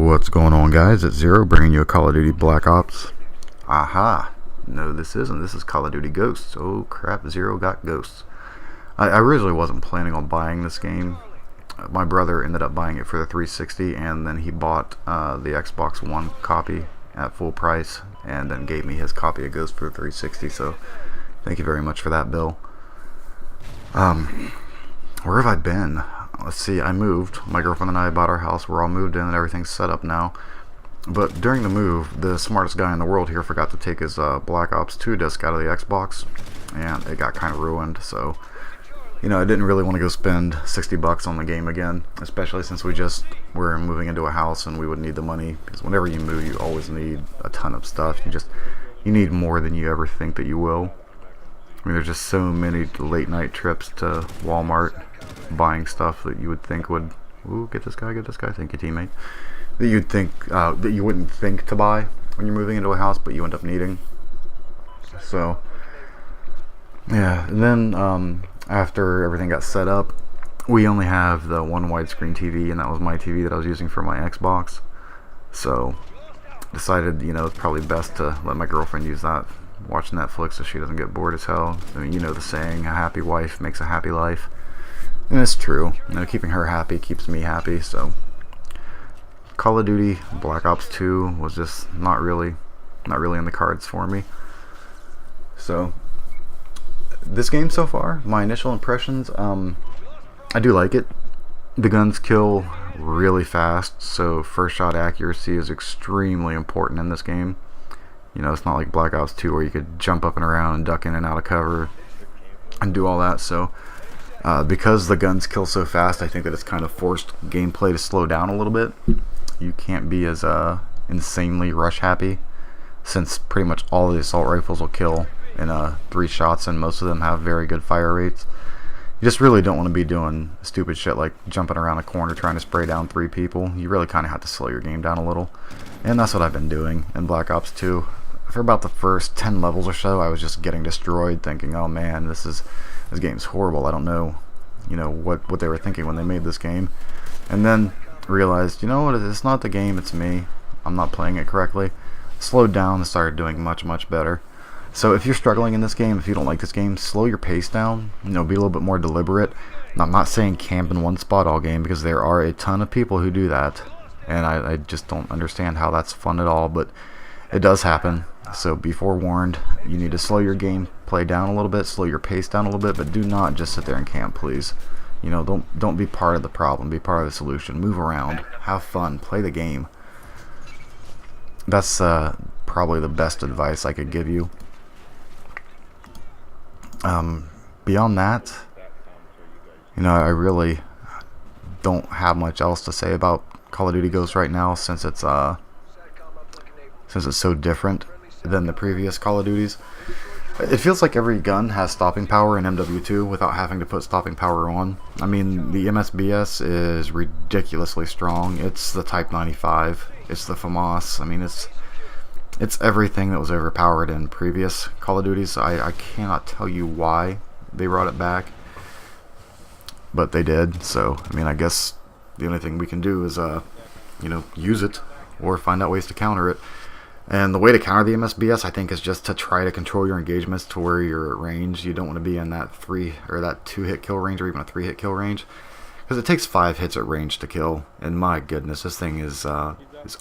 What's going on, guys? It's Zero bringing you a Call of Duty Black Ops. Aha! No, this isn't. This is Call of Duty Ghosts. Oh crap, Zero got Ghosts. I originally wasn't planning on buying this game. My brother ended up buying it for the 360, and then he bought the Xbox One copy at full price, and then gave me his copy of Ghosts for the 360, so thank you very much for that, Bill. Where have I been? Let's see, I moved. My girlfriend and I bought our house. We're all moved in and everything's set up now. But during the move, the smartest guy in the world here forgot to take his Black Ops 2 disc out of the Xbox, and it got kind of ruined. So, you know, I didn't really want to go spend $60 on the game again, especially since we're moving into a house and we would need the money, because whenever you move, you always need a ton of stuff. You need more than you ever think that you will. I mean, there's just so many late night trips to Walmart buying stuff that you would think would, ooh, get this guy, thank you, teammate, that you'd think, that you wouldn't think to buy when you're moving into a house, but you end up needing. So, yeah, and then, after everything got set up, we only have the one widescreen TV, and that was my TV that I was using for my Xbox. So, decided, you know, it's probably best to let my girlfriend use that, watch Netflix so she doesn't get bored as hell. I mean, you know the saying, a happy wife makes a happy life. And it's true. You know, keeping her happy keeps me happy, so Call of Duty Black Ops 2 was just not really in the cards for me. So this game so far, my initial impressions, I do like it. The guns kill really fast, so first shot accuracy is extremely important in this game. You know, it's not like Black Ops 2 where you could jump up and around and duck in and out of cover and do all that. So because the guns kill so fast, I think that it's kind of forced gameplay to slow down a little bit. You can't be as insanely rush happy, since pretty much all of the assault rifles will kill in 3 shots, and most of them have very good fire rates. You just really don't want to be doing stupid shit like jumping around a corner trying to spray down 3 people. You really kind of have to slow your game down a little, and that's what I've been doing in Black Ops 2. For about the first 10 levels or so, I was just getting destroyed, thinking, oh man, this game's horrible. I don't know, you know, what they were thinking when they made this game. And then realized, you know what, it's not the game, it's me. I'm not playing it correctly. Slowed down and started doing much better. So if you're struggling in this game, if you don't like this game, slow your pace down, you know, be a little bit more deliberate. And I'm not saying camp in one spot all game, because there are a ton of people who do that, and I just don't understand how that's fun at all, but it does happen. So be forewarned. You need to slow your gameplay down a little bit, slow your pace down a little bit, but do not just sit there and camp, please. You know, don't be part of the problem, be part of the solution. Move around, have fun, play the game. That's probably the best advice I could give you. Beyond that, you know, I really don't have much else to say about Call of Duty Ghosts right now, since it's so different than the previous Call of Duties. It feels like every gun has stopping power in MW2 without having to put stopping power on. I mean, the MSBS is ridiculously strong. It's the Type 95. It's the FAMAS. I mean, it's everything that was overpowered in previous Call of Duties. I cannot tell you why they brought it back, but they did. So, I mean, I guess the only thing we can do is, you know, use it or find out ways to counter it. And the way to counter the MSBS, I think, is just to try to control your engagements to where you're at range. You don't want to be in that 3 or that 2-hit kill range, or even a 3-hit kill range, because it takes 5 hits at range to kill. And my goodness, this thing is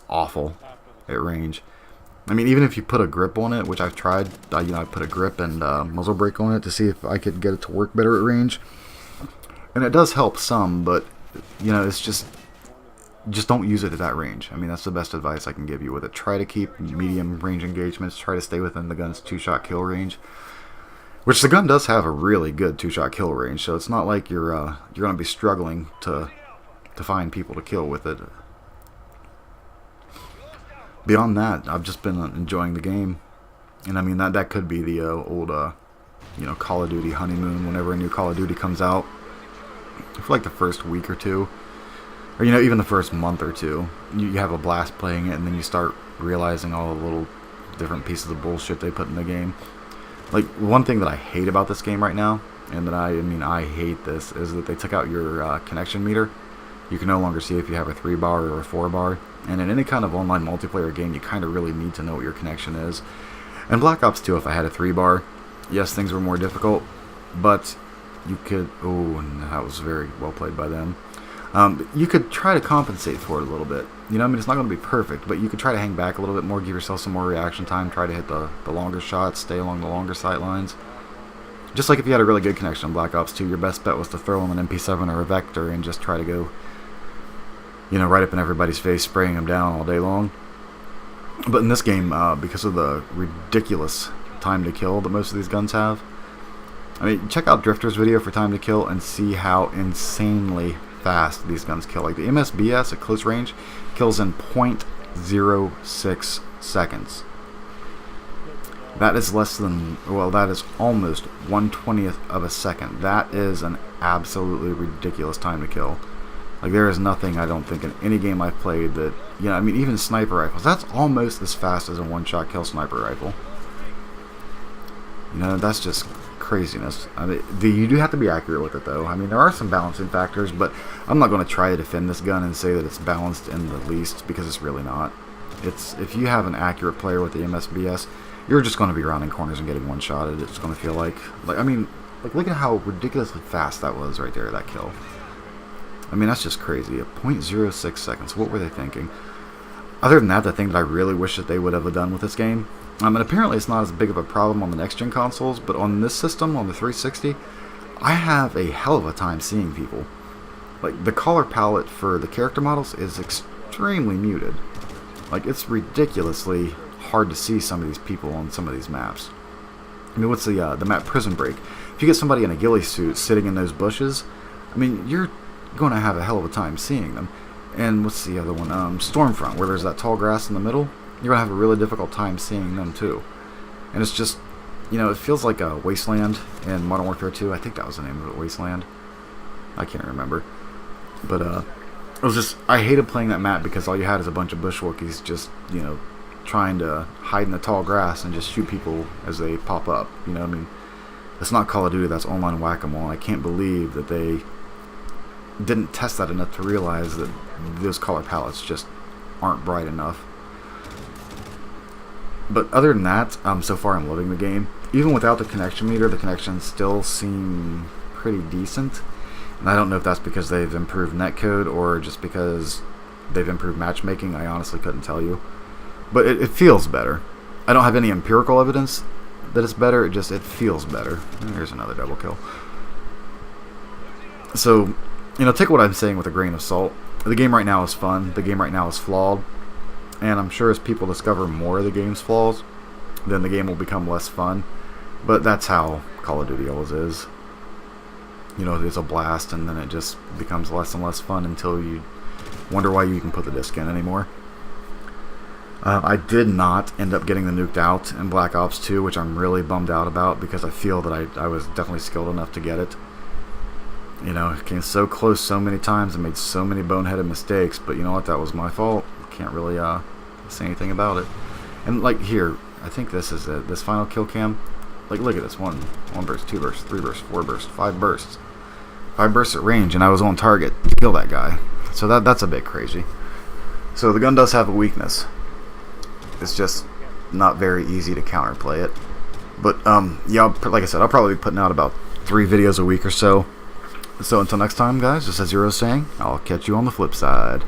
awful at range. I mean, even if you put a grip on it, which I've tried, you know, I put a grip and muzzle brake on it to see if I could get it to work better at range, and it does help some, but you know, it's just don't use it at that range. I mean, that's the best advice I can give you with it. Try to keep medium range engagements. Try to stay within the gun's 2-shot kill range, which the gun does have a really good 2-shot kill range. So it's not like you're going to be struggling to find people to kill with it. Beyond that, I've just been enjoying the game, and I mean that could be the old you know, Call of Duty honeymoon. Whenever a new Call of Duty comes out, for like the first week or two, or you know, even the first month or two, you have a blast playing it, and then you start realizing all the little different pieces of bullshit they put in the game. Like, one thing that I hate about this game right now, and that I hate this, is that they took out your connection meter. You can no longer see if you have a 3-bar or a 4-bar. And in any kind of online multiplayer game, you kind of really need to know what your connection is. And Black Ops 2, if I had a 3-bar, yes, things were more difficult, but you could... Oh, and that was very well played by them. You could try to compensate for it a little bit. You know, I mean, it's not going to be perfect, but you could try to hang back a little bit more, give yourself some more reaction time, try to hit the longer shots, stay along the longer sight lines. Just like if you had a really good connection on Black Ops 2, your best bet was to throw in an MP7 or a Vector and just try to go, you know, right up in everybody's face, spraying them down all day long. But in this game, because of the ridiculous time to kill that most of these guns have, I mean, check out Drifter's video for time to kill and see how insanely fast these guns kill. Like the MSBS at close range kills in 0.06 seconds. That is less than, well, that is almost 1/20th of a second. That is an absolutely ridiculous time to kill. Like, there is nothing, I don't think, in any game I've played that, you know, I mean, even sniper rifles, that's almost as fast as a one-shot kill sniper rifle. You know, that's just craziness. I mean, you do have to be accurate with it, though. I mean, there are some balancing factors, but I'm not going to try to defend this gun and say that it's balanced in the least, because it's really not. It's, if you have an accurate player with the MSBS, you're just going to be rounding corners and getting one-shotted. It's going to feel like, I mean, like, look at how ridiculously fast that was right there, that kill. I mean, that's just crazy. At 0.06 seconds. What were they thinking? Other than that, the thing that I really wish that they would have done with this game, and apparently it's not as big of a problem on the next-gen consoles, but on this system, on the 360, I have a hell of a time seeing people. Like, the color palette for the character models is extremely muted. Like, it's ridiculously hard to see some of these people on some of these maps. I mean, what's the map Prison Break? If you get somebody in a ghillie suit sitting in those bushes, I mean, you're going to have a hell of a time seeing them. And what's the other one? Stormfront, where there's that tall grass in the middle. You're going to have a really difficult time seeing them too. And it's just, you know, it feels like a Wasteland in Modern Warfare 2. I think that was the name of it, Wasteland. I can't remember. But it was just, I hated playing that map because all you had is a bunch of bushwookies just, you know, trying to hide in the tall grass and just shoot people as they pop up. You know, I mean, it's not Call of Duty, that's online whack-a-mole. I can't believe that they didn't test that enough to realize that those color palettes just aren't bright enough. But other than that, so far I'm loving the game. Even without the connection meter, the connections still seem pretty decent. And I don't know if that's because they've improved netcode or just because they've improved matchmaking. I honestly couldn't tell you. But it feels better. I don't have any empirical evidence that it's better, it feels better. And here's another double kill. So, you know, take what I'm saying with a grain of salt. The game right now is fun. The game right now is flawed. And I'm sure as people discover more of the game's flaws, then the game will become less fun. But that's how Call of Duty always is. You know, it's a blast, and then it just becomes less and less fun until you wonder why you can put the disc in anymore. I did not end up getting the nuked out in Black Ops 2, which I'm really bummed out about because I feel that I was definitely skilled enough to get it. You know, it came so close so many times and made so many boneheaded mistakes, but you know what, that was my fault. Can't really say anything about it. And like here, I think this is it. This final kill cam, like look at this, one burst, 2 bursts, 3 bursts, 4 bursts, 5 bursts. 5 bursts at range, and I was on target to kill that guy. So that's a bit crazy. So the gun does have a weakness. It's just not very easy to counterplay it. But yeah, like I said, I'll probably be putting out about 3 videos a week or so. So until next time, guys, just as Zero saying, I'll catch you on the flip side.